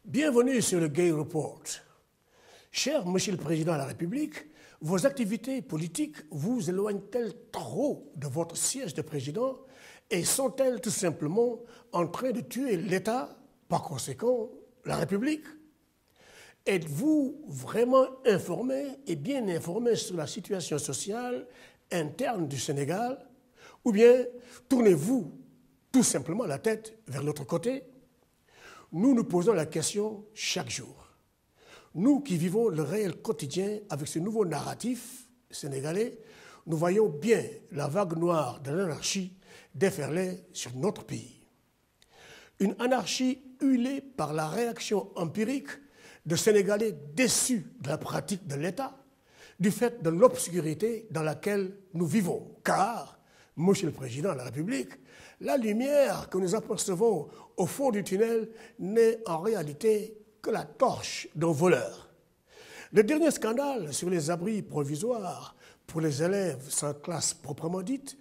Bienvenue sur le Gay Report. Cher Monsieur le Président de la République, vos activités politiques vous éloignent-elles trop de votre siège de président et sont-elles tout simplement en train de tuer l'État, par conséquent la République? Êtes-vous vraiment informé et bien informé sur la situation sociale interne du Sénégal? Ou bien tournez-vous tout simplement la tête vers l'autre côté? Nous nous posons la question chaque jour. Nous qui vivons le réel quotidien avec ce nouveau narratif sénégalais, nous voyons bien la vague noire de l'anarchie déferler sur notre pays. Une anarchie huilée par la réaction empirique de Sénégalais déçus de la pratique de l'État, du fait de l'obscurité dans laquelle nous vivons. Car, Monsieur le Président de la République, la lumière que nous apercevons au fond du tunnel n'est en réalité que la torche d'un voleur. Le dernier scandale sur les abris provisoires pour les élèves sans classe proprement dite,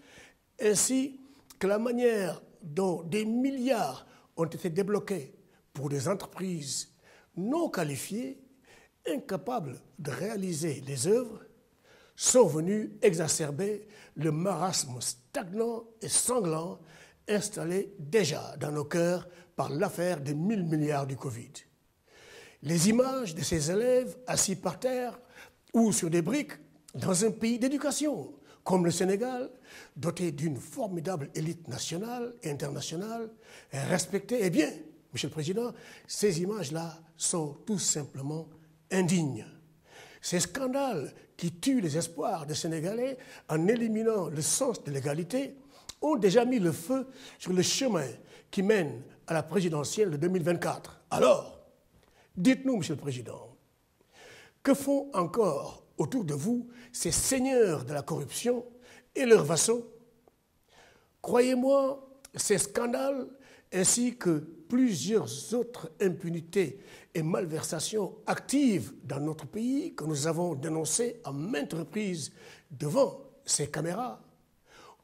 ainsi que la manière dont des milliards ont été débloqués pour des entreprises non qualifiées, incapables de réaliser les œuvres, sont venus exacerber le marasme stagnant et sanglant installé déjà dans nos cœurs par l'affaire des 1000 milliards du Covid. Les images de ces élèves assis par terre ou sur des briques dans un pays d'éducation comme le Sénégal, doté d'une formidable élite nationale et internationale, respectée, eh bien, Monsieur le Président, ces images-là sont tout simplement indignes. Ces scandales qui tuent les espoirs des Sénégalais en éliminant le sens de l'égalité ont déjà mis le feu sur le chemin qui mène à la présidentielle de 2024. Alors, dites-nous, Monsieur le Président, que font encore autour de vous ces seigneurs de la corruption et leurs vassaux? Croyez-moi, ces scandales ainsi que plusieurs autres impunités et malversations actives dans notre pays que nous avons dénoncées à maintes reprises devant ces caméras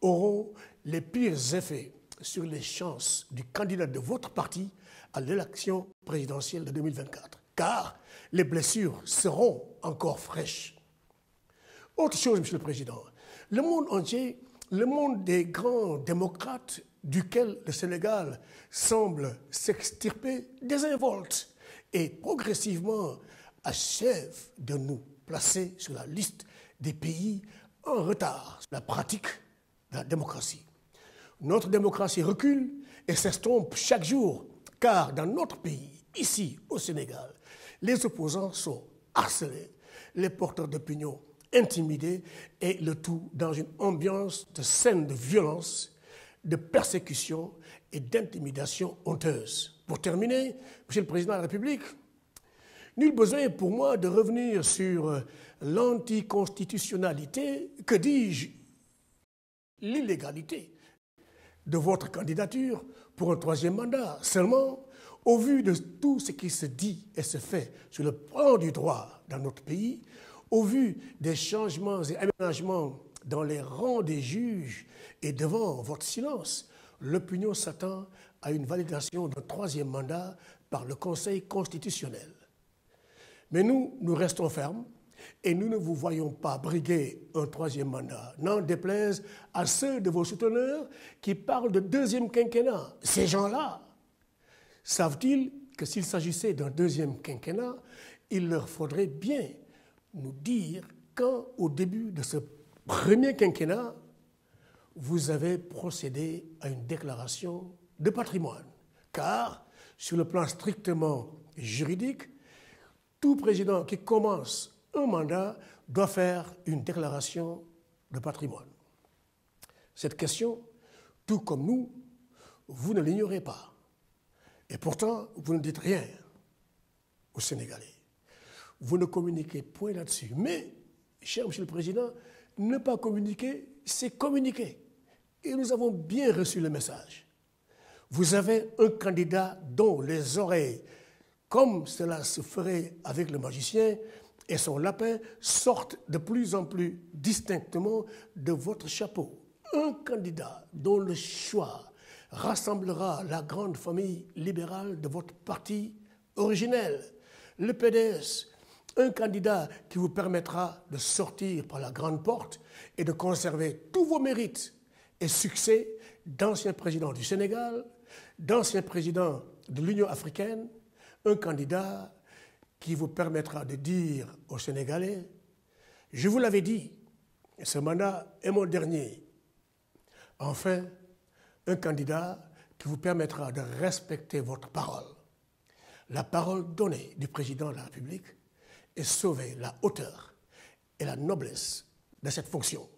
auront les pires effets sur les chances du candidat de votre parti à l'élection présidentielle de 2024, car les blessures seront encore fraîches. Autre chose, Monsieur le Président, le monde entier, le monde des grands démocrates duquel le Sénégal semble s'extirper, désinvolte et progressivement achève de nous placer sur la liste des pays en retard sur la pratique de la démocratie. Notre démocratie recule et s'estompe chaque jour, car dans notre pays, ici au Sénégal, les opposants sont harcelés, les porteurs d'opinion intimidés, et le tout dans une ambiance de scène de violence, de persécution et d'intimidation honteuse. Pour terminer, Monsieur le Président de la République, nul besoin pour moi de revenir sur l'anticonstitutionnalité, que dis-je, l'illégalité de votre candidature pour un troisième mandat. Seulement, au vu de tout ce qui se dit et se fait sur le plan du droit dans notre pays, au vu des changements et aménagements dans les rangs des juges et devant votre silence, l'opinion s'attend à une validation d'un troisième mandat par le Conseil constitutionnel. Mais nous restons fermes et nous ne vous voyons pas briguer un troisième mandat, n'en déplaise à ceux de vos souteneurs qui parlent de deuxième quinquennat. Ces gens-là, savent-ils que s'il s'agissait d'un deuxième quinquennat, il leur faudrait bien nous dire quand, au début de ce premier quinquennat, vous avez procédé à une déclaration de patrimoine. Car, sur le plan strictement juridique, tout président qui commence un mandat doit faire une déclaration de patrimoine. Cette question, tout comme nous, vous ne l'ignorez pas. Et pourtant, vous ne dites rien aux Sénégalais. Vous ne communiquez point là-dessus. Mais, cher Monsieur le Président, ne pas communiquer, c'est communiquer. Et nous avons bien reçu le message. Vous avez un candidat dont les oreilles, comme cela se ferait avec le magicien, et son lapin sortent de plus en plus distinctement de votre chapeau. Un candidat dont le choix rassemblera la grande famille libérale de votre parti originel, le PDS, un candidat qui vous permettra de sortir par la grande porte et de conserver tous vos mérites et succès d'ancien président du Sénégal, d'ancien président de l'Union africaine, un candidat qui vous permettra de dire aux Sénégalais, je vous l'avais dit, ce mandat est mon dernier. Enfin, un candidat qui vous permettra de respecter votre parole, la parole donnée du président de la République, et sauver la hauteur et la noblesse de cette fonction.